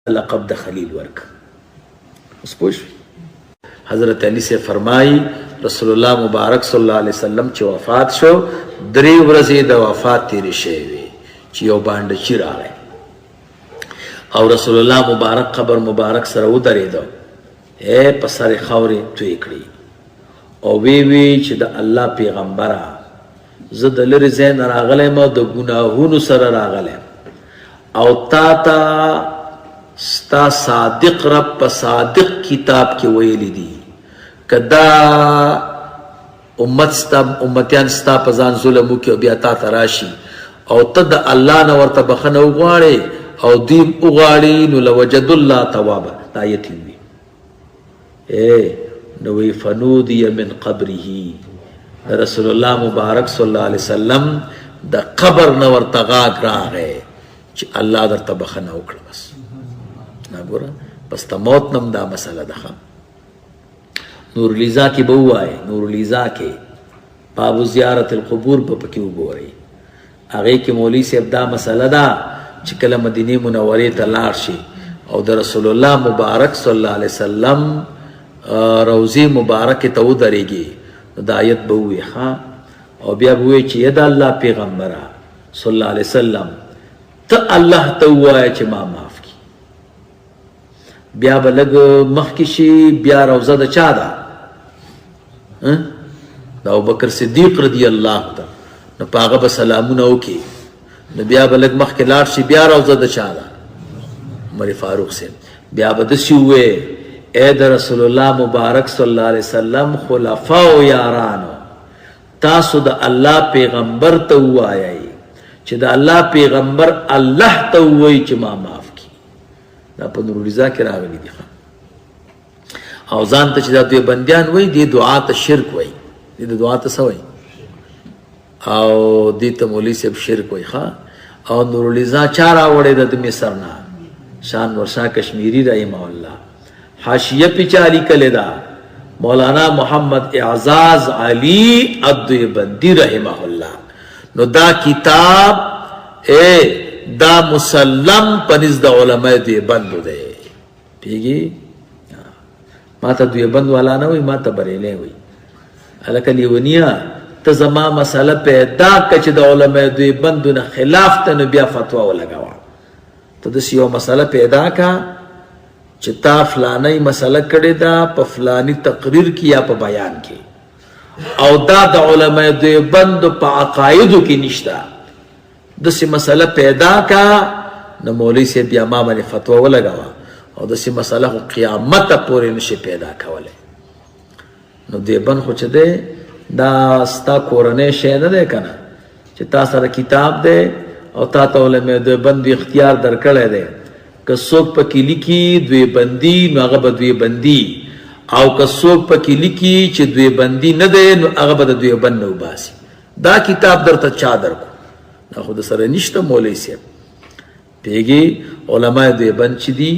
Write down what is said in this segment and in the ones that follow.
لقب د خلیل ورک. اس پوش حضرت علی سے فرمائی رسول الله مبارک صلی الله علیه وسلم چې وفات شو 3 ورځې د وفات تیرې شوې چې یو باندې چی راغی او رسول الله مبارک قبر مبارک سره ودرېدو په سر خاورې توی کړی او وی چې د الله پیغمبره زه د لرې ځای نه راغلی م د ګناهونو سره راغلی او تا ستا صادق رب په صادق کتاب کې ویلی دي که دا امتیان ستا په ځان ظلم وکړي او بیا تا ته راشي او ته د الله نه ورته بخښنه وغواړې او دوی وغواړي نو لوجدوا الله توابا. دا آیت وي نو وی فنودی من قبره رسول الله مبارک صلی الله علیه وسلم د قبر نه ورته غاږ راغی چې الله درته بخښنه وکړه. بس نګوره بس ته موت نم دا مسله ده. نور لیزا کې به ووایي نور لیزا کې باب زیارت القبور به پکې وګورئ هغې کې مولوي صاحب دا مسله ده چې کله مدینې منورې ته لاړ شي او د رسول الله مبارک صلی الله علیه وسلم روضې مبارکې ته ودرېږي نو دا آیت به ووایي او بیا به ووایي چې ید الله پیغمبره صلی الله علیه وسلم ته الله ته ووایه چې ما معاف کړي. بیا به لږ مخکې شي بیا روضه د چا ده د ابوبکر صدیق رضی الله ته نو په هغه به سلامونه وکړي نو بیا به لږ مخکې لاړ شي بیا روضه د چا ده عمر فاروق صاحب بیا به داسې ووایي ای د رسول الله مبارک صلی الله علیه وسلم خلفاو یارانو تاسو د الله پیغمبر ته ووایئ چې د الله پیغمبر الله ته ووایي چې ما معاف کړي. دا په نور رضا کې راغلي دي او ځان ته چې دا دوی بندیان وایي دې دعا ته شرک وایي دې دعا ته څه وایي او دې ته مولوي صاحب شرک وایي او نور رضا چا راوړی ده د مصر نه شان ورشاه کشمیری رحمه الله حاشیه پې چا لیکلې ده مولانا محمد اعزاز علي الدیوبندی رحمه الله. نو دا کتاب دا مسلم پنځ د علماء دیوبند دی پیږي ما ته دیوبند والا نه وي ما ته بریلی وي هلکه لیونیه ته زما مسله پیدا که چې د علماء دیوبندو نه خلاف ته نو بیا فتوا ولګوه ته داسې یو مسله پیدا که چې تا فلانی مسله کړې ده په فلانی تقریر کې یا په بیان کې او دا د علماء دیوبند په عقایدو کې نشته داسې مسله پیدا کا نو مولوي صاحب بیا ما باندې فتوا ولګوه او داسې مسله خو قیامت پورې نشي پیدا کولی. نو دیوبند خو چې دی دا ستا کورنی شی نه دی که نه چې تا سره کتاب دی او تا ته علماء دیوبند اختیار درکړی دی که څوک پکې لیکي دیوبندي نو هغه به دیوبندي او که څوک پکې لیکي چې دیوبندي نه دی نو هغه به د دیوبند نه وباسي. دا کتاب درته چا درکو دا خو د سره نشته مولوي صاحب پیږي علماء دیوبند چې دي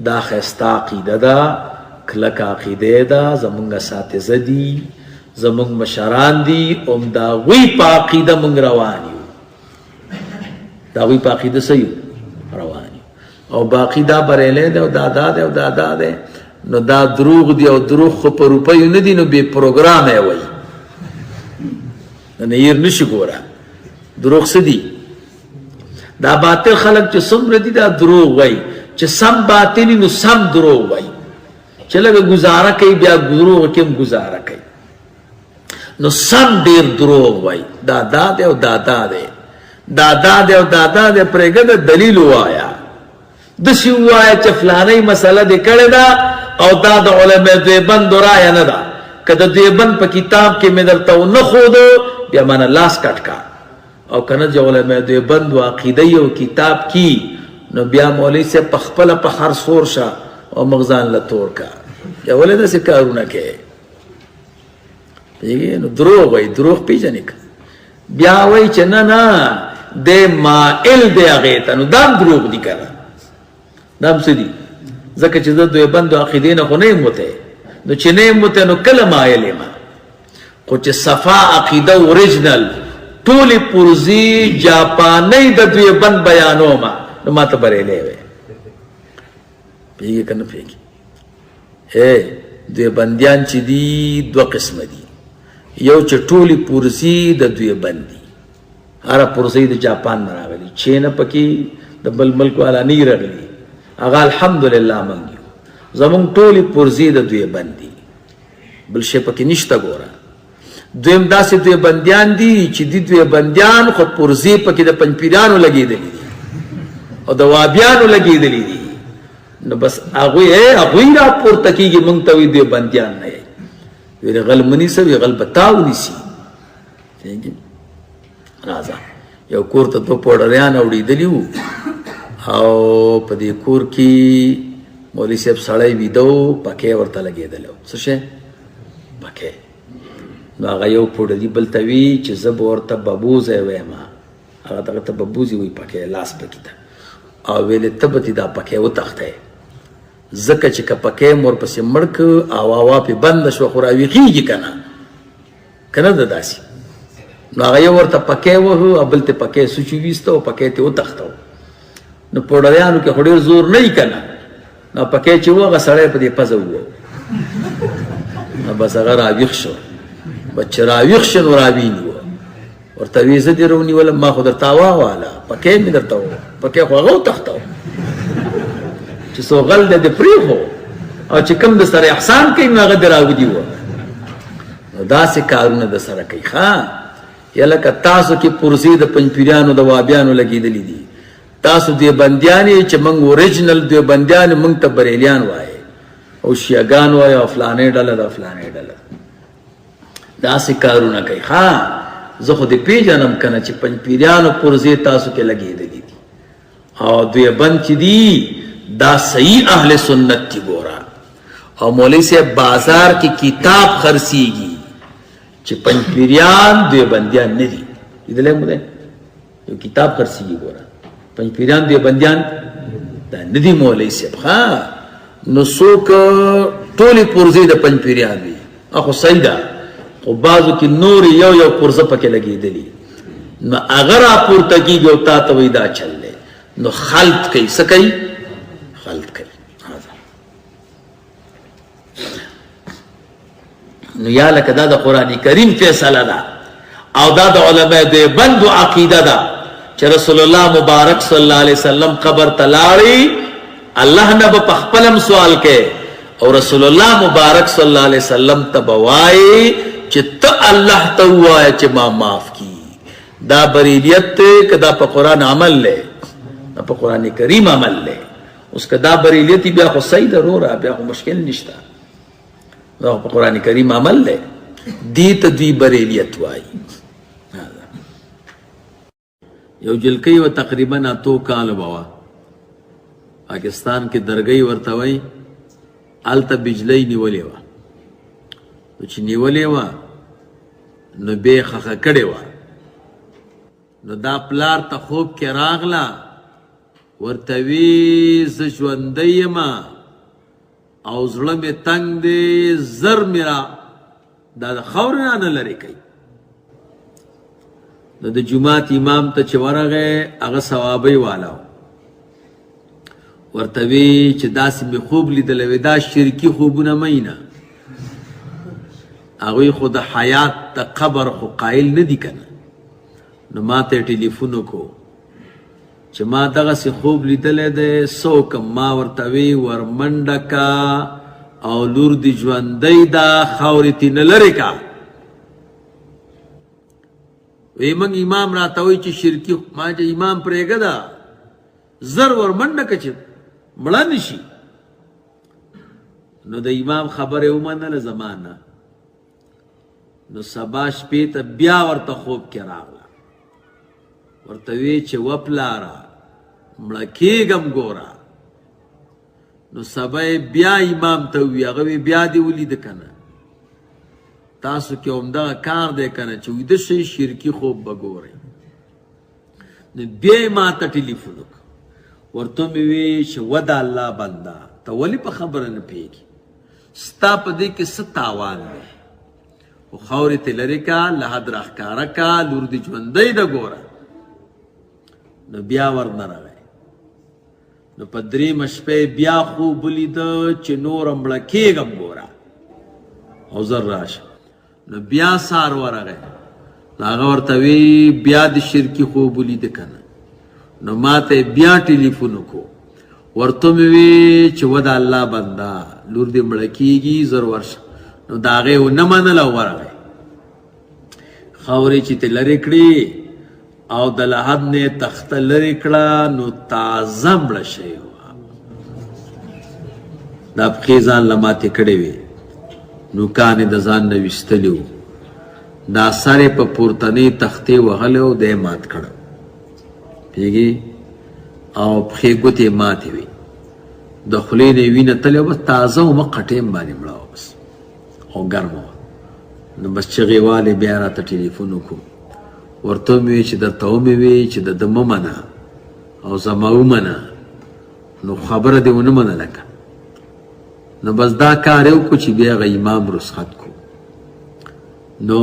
دا ښایسته عقیده ده کلکه عقیده ده زمونږ اساتذه دي زمونږ مشران دي د هغوی په عقیده مونږ روان یو د هغوی په عقیده څه یو روان یو او باقي دا بریلی دی او دا دی او دا دی نو دا دروغ دی او دروغ خو په روپیو نه دي نو بې پروګرامه یې وایي نه یې نشي ګوره دروغ څه دي دا باطل خلک چې څومره دي دا دروغ وایي چې سم باطلي نو سم دروغ وایي چې لږه ګزاره کوي بیا دروغ کې هم ګزاره کوي نو سم ډېر دروغ وایي دا دی او دا دی دی او دا دی پرېږده د دلیل ووایه داسې ووایه چې فلانی مسله دې کړې ده او دا د علماء دیوبند رایه نه ده که د دیوبند په کتاب کې مې درته ونه ښودو بیا مانه لاس کټ کا او که نه چې علماء دیوبند عقیده یو کتاب کی نو بیا مولوي صاحب په خپله په هر سور شه او موږ ځان له تور کا بیا ولې داسې کارونه کوې پوهېږې نو دروغ وایي دروغ پېژنې که بیا وایي چې نه دی مائل دی هغې ته نو دا هم دروغ دي که نه دا هم څه دي ځکه چې زه دیوبندو عقیدې نه خو نه یم وتی نو چې نه یم وتی نو کله مایل یم خو چې صفا عقیده اوریجنل ټولې پرزي جاپانۍ د دیوبند بیانومه نو ما ته بریلی وی پیږي کنه پیږي. دوی بندیان چې دي دوه قسمه دي. یو چې ټولي پورسي د دوی بندي، هر پورسي د جاپان نه راغلي، چین پکې د بل ملک والا نه راغلي، هغه الحمدلله منګي. زمونږ ټولي پورسي د دوی بندي، بل شي پکې نشته. ګوره دویم داسې دوی بندیان دي چې د دوی بندیان خو پورسي پکې د پنځپیرانو لګېدلي دي او د وابیانو لګېدلي دي، نو بس هغوی را پورته کېږي، مونږ ته وایي دوی بندیان نه یې. ویل غل منی سوی غل بتاو نیسی. راځه یو کور ته دوه پوډریان اوړېدلي وو او په دې کور کې مولوي صاحب سړی ویده و، پکې ورته لګېدلی و. څه شی؟ پکې. نو هغه یو پوډري بل ته وي چې زه به ورته ببوزی وایم، هغه دغه ته ببوزي وایي پکې لاس پکې ته، او ویلې ته به دې دا پکې وتښتی ځکه چې که پکې مور پسې مړ که او هوا پې بنده شوه خو راویښېږي که نه ده داسې. نو هغه یو ورته پکې وهه او بل ته پکې سوچي ویسته او پکې ته وتښته. نو پوډریانو کې خو ډېر زور نه وي که نه، نو پکې چې و هغه سړی په دې پزه ووهه، نو بس هغه راویښ شو. بس چې راویښ شو نو راوینیوه، ورته ویې زه دې رونیولم، ما خو درته هوا واله، پکې مې درته ووه، پکې خو هغه وتښته چې څو غل دی د پرېښو، او چې کوم د سره احسان کوي نو هغه دې راودي وه. نو داسې کارونه د سره کوي. یا لکه تاسو کې پرسي د پنځپیرانو د وابیانو لګېدلي دي، تاسو دوی بندیان یې چې موږ اوریجنل دوی بندیان موږ ته بریلیان وایي او شیعګان وایي او فلانې ډله ده فلانې ډله، داسې کارونه کوي. زه خو دې پېژنم که نه چې پنځپیرانو پرسي تاسو کې لګېدلي دي او دوی بند چې دي دا صحیح اهل سنت تی. ګورا او مولوی صاحب بازار کی کتاب خرڅیږي چې پنځپیریان دوی بندیان نه دي، لیدلی مو دی یو کتاب خرڅیږي. ګوره پنځپیریان دوی بندیان دا نه دي مولوی صاحب. نو څوک ټولې پرزې د پنځپیریان دي، خو صحیح ده، خو بعضو کې نور یو پرزه پکې لګېدلي، نو هغه راپورته کېږي او تا ته وایي دا چل دی، نو خلط کوي. څه کوي؟ خلط کوي. نو یا لکه دا د قرآن کریم فیصله ده او دا د علماء دیوبندو عقیده ده چې رسول الله مبارک صلی الله علیه وسلم قبر ته لاړی، الله نه به په خپلم سوال کوي او رسول الله مبارک صلی الله علیه وسلم ته به وایي چې ته الله ته ووایه چې ما معاف کی. دا بریلیت دی که دا په قرآن عمل دی؟ دا په قرآن کریم عمل دی. اوس که دا بریلیتی بیا خو صحیح ده روره، بیا خو مشکل نشته، دا په قرآن کریم عمل دی. دی ته دوی بریلیت وایي. یو جلکۍ و تقریبا 8 کاله به وه، پاکستان کې درګۍ ورته وایي، هلته بجلۍ نیولې وه. نو چې نیولې وه نو بیا یې خښه کړې وه، نو دا پلار ته خوب کې راغله، ورته وی زه ژوندی یم او زړه مې تنګ دی، زر مې را دا د خاورې نه لرې کوي. نو د جومات امام ته چې ورغی هغه ثوابۍ والا و، ورته وی چې داسې مې خوب لیدلی وی، دا شرکي خوبونه مه نه، هغوی خو د حیات د قبر خو قایل نه دي که نه. نو ما ته یې ټلیفون وکړو چې ما دغسې خوب لیدلی دی، څه وکړم؟ ما ورته وی ورمنډه کا او لور دې ژوندی ده، خاورې ترېنه لرې کا. وی موږ امام راته وایي چې شرکي، ما چې امام پرېږه ده، زر ورمنډه که چې مړه نه شي. نو د امام خبره یې ومنله زما نه. نو سبا شپې ته بیا ورته خوب کې راغله، ورته وی چې و پلاره مړه کېږم ګوره. نو سبا یې بیا امام ته ووي، هغه وی بیا دې ولیده که نه، تاسو کې همدغه کار دی که نه چې ویده شئ شرکي خوب به ګورئ. نو بیا یې ما ته ټلیفون وکړه، ورته مې وی چې و د الله بنده ته ولې په خبره نه پوهېږي؟ ستا په دې کې څه تاوان دی؟ خو خاورې ته لرې کا، لحد راښکاره کا، لور دې ژوندی ده ګوره. نو بیا ورنه راغی، نو په درېیمه شپه بیا خوب ولیده چې نور مړه کېږم ګوره او زر راشه. نو بیا سهار ورغی، نو هغه ورته وی بیا د شرکي خوب ولیده که نه؟ نو ما ته بیا ټلیفون وکړو، ورته مې وی چې و د الله بنده لور دې مړه کېږي زر ورشه. نو د هغې ونه منله او ورغی. خاورې چې ته لرې کړې او د لحد نه تخته لرې کړه نو تازه مړه شوې وه. دا پښې ځان له ماتې کړې وې، نوکان یې د ځان نه ویستلي وو، دا سر یې په پورتنۍ تختې وهلی و، دی یې مات کړه پوهېږې، او پښې ګوتې یې ماتې وې، د خولې نه یې وینه تلې وه، بس تازه وه، قټیم باندې مړه وه بس او ګرمه وه. نو بس چغې والې بیا راته ټلیفون وکړو، ورته مې وی چې درته ومې وی چې د ده مه منه او زما ومنه، نو خبره دې ونه منله که. نو بس دا کار یې وکړو چې بیا هغه امام رخصت کړو. نو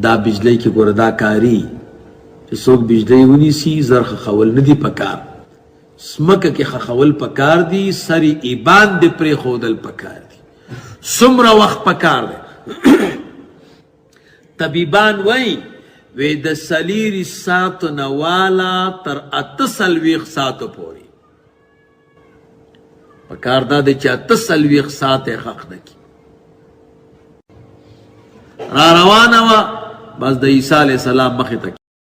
دا بجلی کې ګوره دا کاري چې څوک بجلی ونیسي زر خښول نه دي پکار، ځمکه کې خښول پکار دي، سر یې ایبان دې پرېښودل پکار دي. څومره وخت پکار دی؟ طبیبان وی د څلېرو ساعتو نه واله تر 48 ساعتو پورې پکار دا دی چې 48 ساعت یې خښ نه کړي. را روانه وه بس د عیسی علیه السلام مخې ته